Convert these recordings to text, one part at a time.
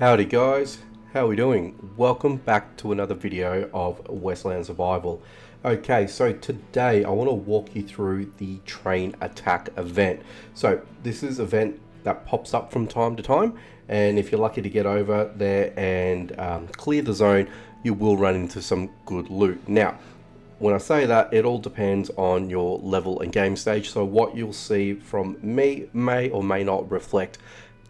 Howdy guys, how are we doing? Welcome back to another video of Westland Survival. Okay, so today I want to walk you through the train attack event. So this is an event that pops up from time to time, and if you're lucky to get over there and clear the zone, you will run into some good loot. Now, when I say that, it all depends on your level and game stage. So what you'll see from me may or may not reflect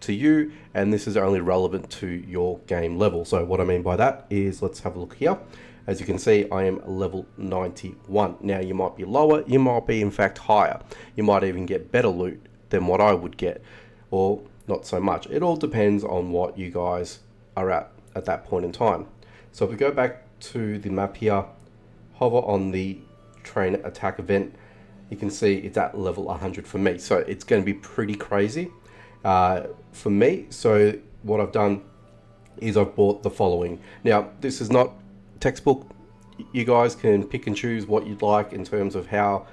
to you, and this is only relevant to your game level. So what I mean by that is, let's have a look here. As you can see, I am level 91. Now you might be lower, you might be in fact higher. You might even get better loot than what I would get, or not so much. It all depends on what you guys are at that point in time. So if we go back to the map here, hover on the train attack event, you can see it's at level 100 for me. So it's going to be pretty crazy for me. So what I've done is I've bought the following. Now this is not textbook. You guys can pick and choose what you'd like in terms of how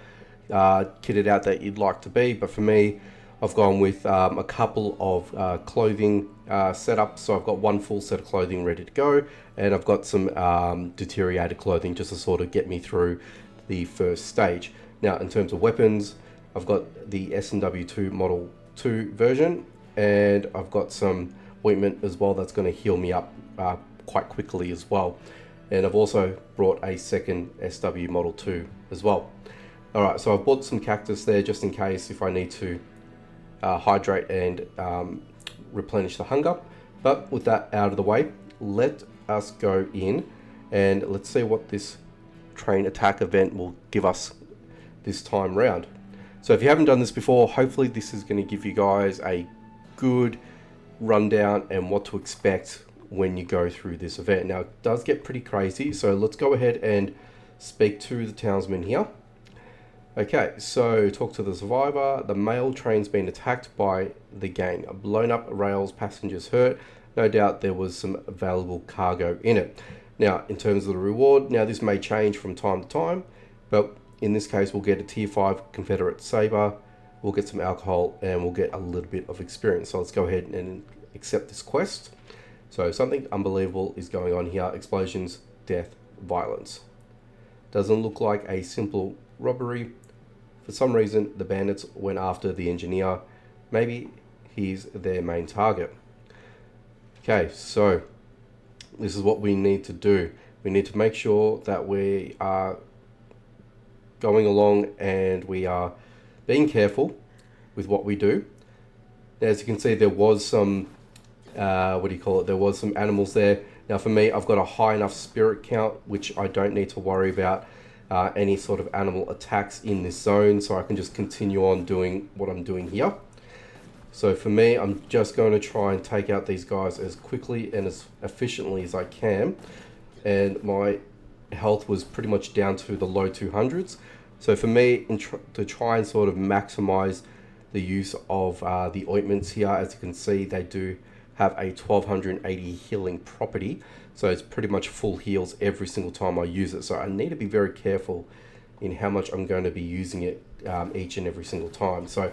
kitted out that you'd like to be, but for me, I've gone with a couple of clothing setups. So I've got one full set of clothing ready to go, and I've got some deteriorated clothing just to sort of get me through the first stage. Now in terms of weapons, I've got the S&W2 Model 2 version, and I've got some ointment as well that's going to heal me up quite quickly as well. And I've also brought a second SW Model 2 as well. Alright, so I've bought some cactus there just in case if I need to hydrate and replenish the hunger. But with that out of the way, let us go in and let's see what this train attack event will give us this time round. So if you haven't done this before, hopefully this is going to give you guys a good rundown and what to expect when you go through this event. Now it does get pretty crazy, so let's go ahead and speak to the townsman here. Okay, so talk to the survivor. The mail train's been attacked by the gang. Blown up rails, passengers hurt. No doubt there was some valuable cargo in it. Now, in terms of the reward, now this may change from time to time, but in this case, we'll get a tier 5 Confederate Saber, we'll get some alcohol, and we'll get a little bit of experience. So let's go ahead and accept this quest. So something unbelievable is going on here. Explosions, death, violence. Doesn't look like a simple robbery. For some reason, the bandits went after the engineer. Maybe he's their main target. Okay, so this is what we need to do. We need to make sure that we are going along and we are being careful with what we do. As you can see, there was some, there was some animals there. Now for me, I've got a high enough spirit count, which I don't need to worry about any sort of animal attacks in this zone, so I can just continue on doing what I'm doing here. So for me, I'm just going to try and take out these guys as quickly and as efficiently as I can. And my health was pretty much down to the low 200s. So for me, to try and sort of maximize the use of the ointments here, as you can see, they do have a 1280 healing property. So it's pretty much full heals every single time I use it. So I need to be very careful in how much I'm going to be using it each and every single time. So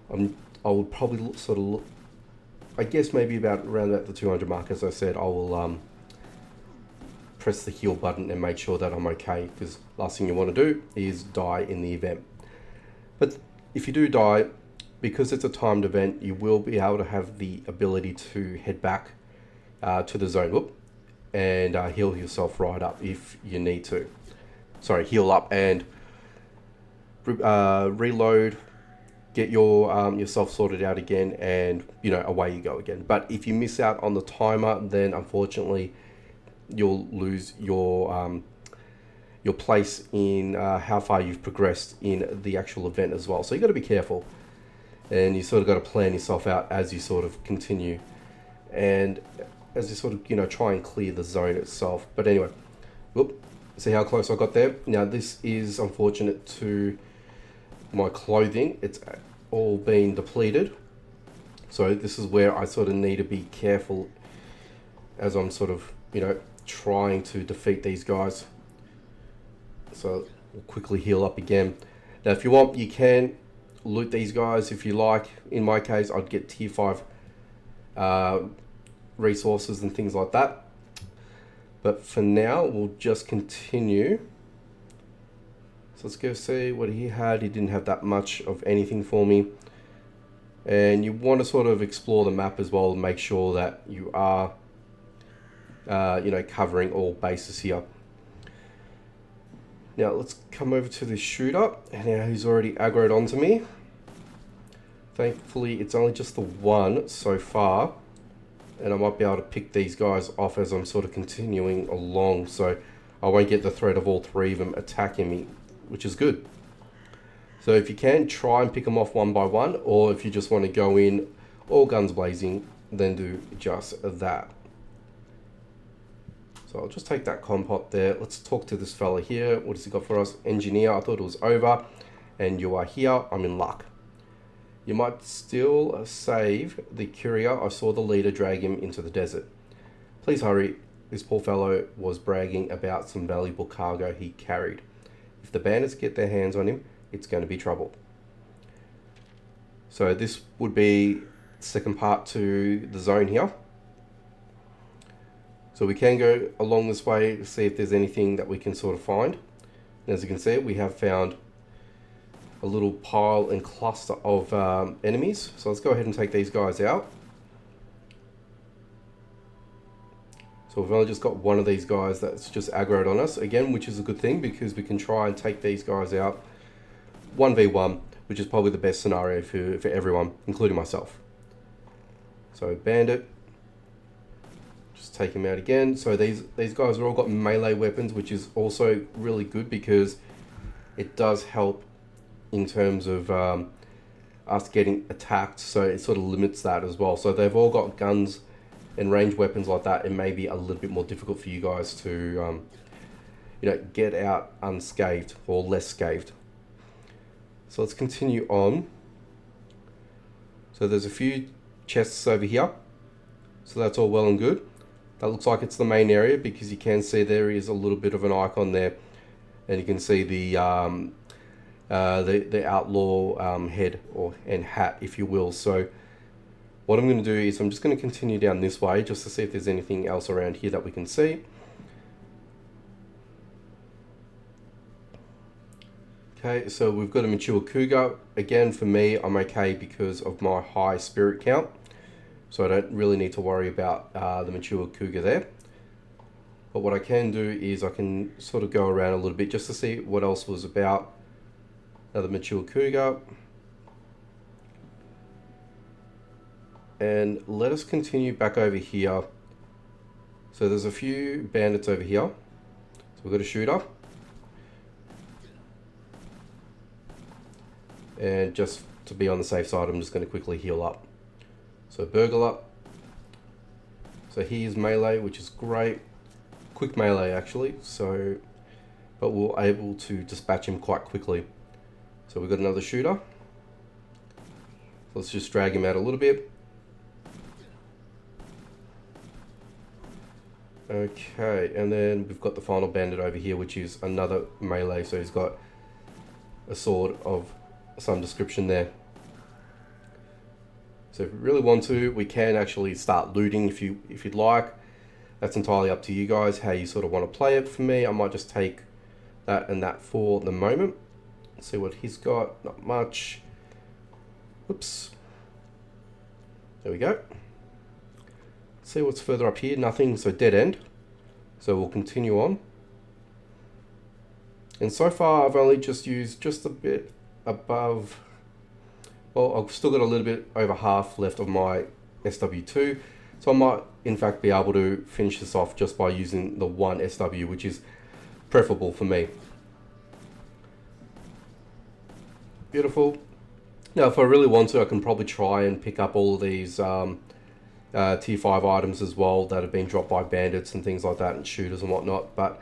I would probably sort of look, I guess maybe around the 200 mark, as I said, I will press the heal button and make sure that I'm okay, because last thing you want to do is die in the event. But if you do die, because it's a timed event, you will be able to have the ability to head back to the zone and heal yourself right up if you need to. Sorry, heal up and reload, get your yourself sorted out again, and away you go again. But if you miss out on the timer, then unfortunately you'll lose your place in how far you've progressed in the actual event as well. So you got to be careful, and you sort of got to plan yourself out as you sort of continue and as you sort of try and clear the zone itself. But anyway, see how close I got there. Now this is unfortunate to my clothing. It's all been depleted, so this is where I sort of need to be careful as I'm sort of trying to defeat these guys. So we'll quickly heal up again. Now if you want, you can loot these guys if you like. In my case, I'd get tier 5 resources and things like that. But for now, we'll just continue. So let's go see what he had. He didn't have that much of anything for me. And you want to sort of explore the map as well and make sure that you are, covering all bases here. Now let's come over to this shooter. And now he's already aggroed onto me. Thankfully, it's only just the one so far. And I might be able to pick these guys off as I'm sort of continuing along. So I won't get the threat of all three of them attacking me, which is good. So if you can, try and pick them off one by one. Or if you just want to go in all guns blazing, then do just that. So I'll just take that compot there. Let's talk to this fella here. What has he got for us? Engineer, I thought it was over. And you are here, I'm in luck. You might still save the courier. I saw the leader drag him into the desert. Please hurry. This poor fellow was bragging about some valuable cargo he carried. If the bandits get their hands on him, it's going to be trouble. So this would be the second part to the zone here. So we can go along this way to see if there's anything that we can sort of find. And as you can see, we have found a little pile and cluster of enemies. So let's go ahead and take these guys out. So we've only just got one of these guys that's just aggroed on us again, which is a good thing because we can try and take these guys out 1v1, which is probably the best scenario for everyone, including myself. So bandit, just take him out again. So these guys are all got melee weapons, which is also really good because it does help in terms of us getting attacked, so it sort of limits that as well. So they've all got guns and ranged weapons like that. It may be a little bit more difficult for you guys to get out unscathed or less scathed. So let's continue on. So there's a few chests over here, so that's all well and good. That looks like it's the main area because you can see there is a little bit of an icon there, and you can see the outlaw head and hat, if you will. So what I'm going to do is I'm just going to continue down this way just to see if there's anything else around here that we can see. Okay, so we've got a mature cougar. Again, for me, I'm okay because of my high spirit count. So I don't really need to worry about the mature cougar there. But what I can do is I can sort of go around a little bit just to see what else was about. Another mature cougar. And let us continue back over here. So there's a few bandits over here. So we've got a shooter. And just to be on the safe side, I'm just going to quickly heal up. So burglar. So he is melee, which is great. Quick melee actually. So, but we're able to dispatch him quite quickly. So we've got another shooter. Let's just drag him out a little bit. Okay, and then we've got the final bandit over here, which is another melee. So he's got a sword of some description there. So if we really want to, we can actually start looting if you'd like. That's entirely up to you guys, how you sort of want to play it. For me, I might just take that and that for the moment. Let's see what he's got. Not much. Whoops. There we go. Let's see what's further up here. Nothing, so dead end. So we'll continue on. And so far, I've only just used just a bit above. Well, I've still got a little bit over half left of my SW2. So I might, in fact, be able to finish this off just by using the one SW, which is preferable for me. Beautiful. Now, if I really want to, I can probably try and pick up all of these tier 5 items as well that have been dropped by bandits and things like that and shooters and whatnot. But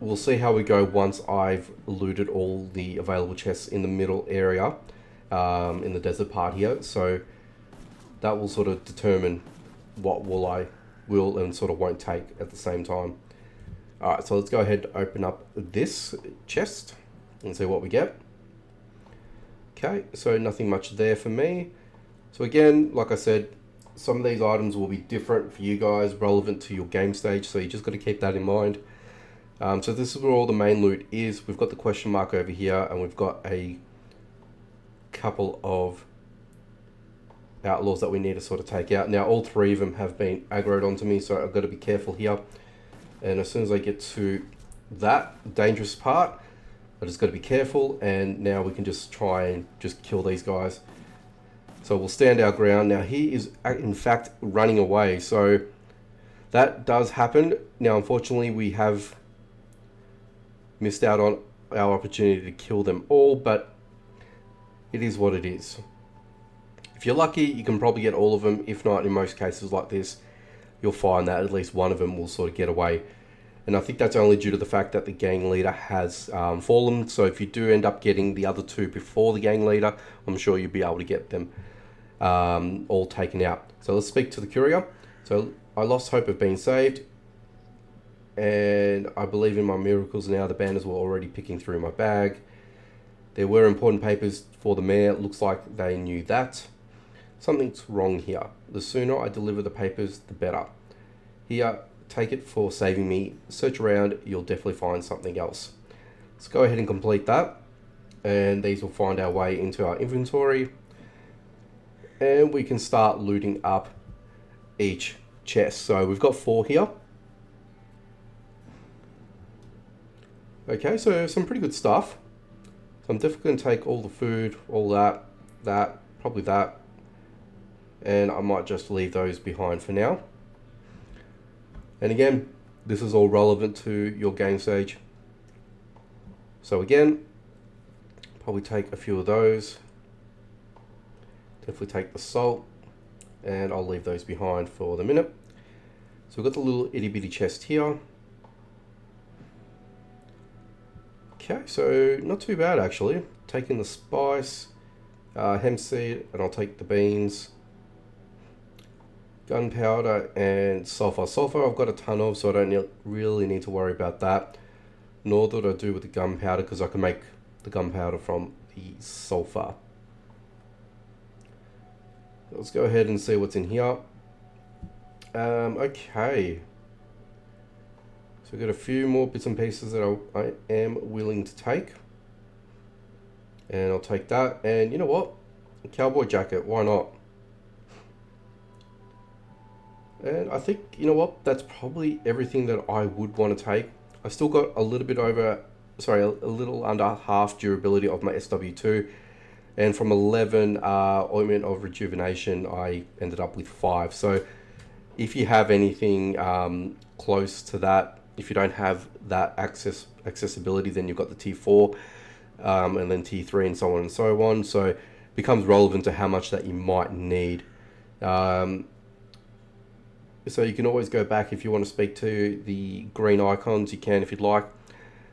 we'll see how we go once I've looted all the available chests in the middle area, in the desert part here. So that will sort of determine what I will and sort of won't take at the same time. Alright, so let's go ahead and open up this chest and see what we get. Okay, so nothing much there for me. So again, like I said, some of these items will be different for you guys, relevant to your game stage, so you just got to keep that in mind. So this is where all the main loot is. We've got the question mark over here, and we've got a couple of outlaws that we need to sort of take out. Now all three of them have been aggroed onto me, so I've got to be careful here. And as soon as I get to that dangerous part, I just got to be careful, and now we can just try and just kill these guys. So we'll stand our ground. Now he is in fact running away, so that does happen. Now unfortunately we have missed out on our opportunity to kill them all, but it is what it is. If you're lucky, you can probably get all of them. If not, in most cases like this, you'll find that at least one of them will sort of get away. And I think that's only due to the fact that the gang leader has fallen. So if you do end up getting the other two before the gang leader, I'm sure you'll be able to get them all taken out. So let's speak to the courier. So I lost hope of being saved, and I believe in my miracles now. The bandits were already picking through my bag. There were important papers for the mayor. It looks like they knew that. Something's wrong here. The sooner I deliver the papers, the better. Here, take it for saving me. Search around, you'll definitely find something else. Let's go ahead and complete that. And these will find our way into our inventory. And we can start looting up each chest. So we've got 4 here. Okay, so some pretty good stuff. So I'm definitely going to take all the food, all that, probably that. And I might just leave those behind for now. And again, this is all relevant to your game stage. So again, probably take a few of those. Definitely take the salt. And I'll leave those behind for the minute. So we've got the little itty bitty chest here. Okay, so not too bad actually. Taking the spice, hemp seed, and I'll take the beans. Gunpowder and sulfur. Sulfur I've got a ton of, so I don't really need to worry about that. Nor that I do with the gunpowder, because I can make the gunpowder from the sulfur. Let's go ahead and see what's in here. Okay. So we've got a few more bits and pieces that I am willing to take. And I'll take that. And you know what? A cowboy jacket, why not? And I think, you know what, that's probably everything that I would want to take. I still got a little bit over, sorry, a little under half durability of my SW2. And from 11 ointment of rejuvenation, I ended up with 5. So if you have anything close to that, if you don't have that accessibility, then you've got the T4 and then T3 and so on and so on. So it becomes relevant to how much that you might need. So you can always go back if you want to speak to the green icons, you can if you'd like.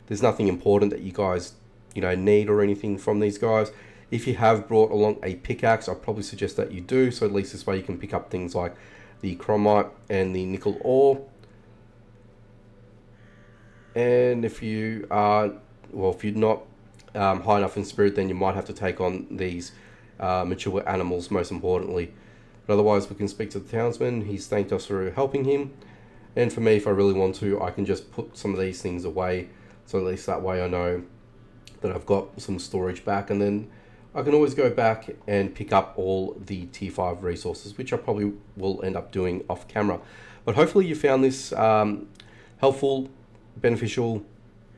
There's nothing important that you guys, need or anything from these guys. If you have brought along a pickaxe, I'd probably suggest that you do. So at least this way you can pick up things like the chromite and the nickel ore. And if you are, if you're not high enough in spirit, then you might have to take on these mature animals, most importantly. But otherwise, we can speak to the townsman. He's thanked us for helping him. And for me, if I really want to, I can just put some of these things away. So at least that way I know that I've got some storage back. And then I can always go back and pick up all the T5 resources, which I probably will end up doing off camera. But hopefully you found this helpful, beneficial,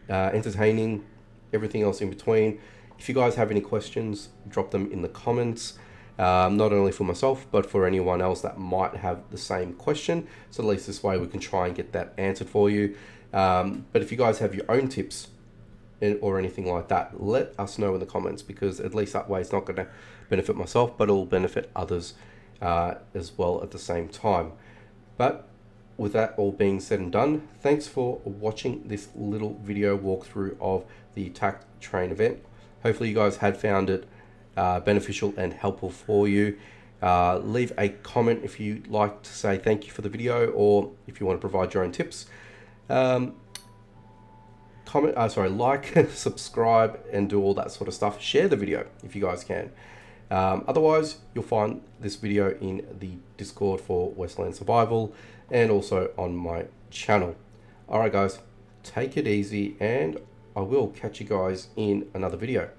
entertaining, everything else in between. If you guys have any questions, drop them in the comments. Not only for myself, but for anyone else that might have the same question. So at least this way we can try and get that answered for you. But if you guys have your own tips or anything like that, let us know in the comments, because at least that way it's not going to benefit myself, but it'll benefit others as well at the same time. But with that all being said and done, thanks for watching this little video walkthrough of the attack train event. Hopefully you guys had found it beneficial and helpful for you. Leave a comment if you'd like to say thank you for the video, or if you want to provide your own tips. Like, subscribe, and do all that sort of stuff. Share the video if you guys can. Otherwise, you'll find this video in the Discord for Westland Survival and also on my channel. Alright guys, take it easy, and I will catch you guys in another video.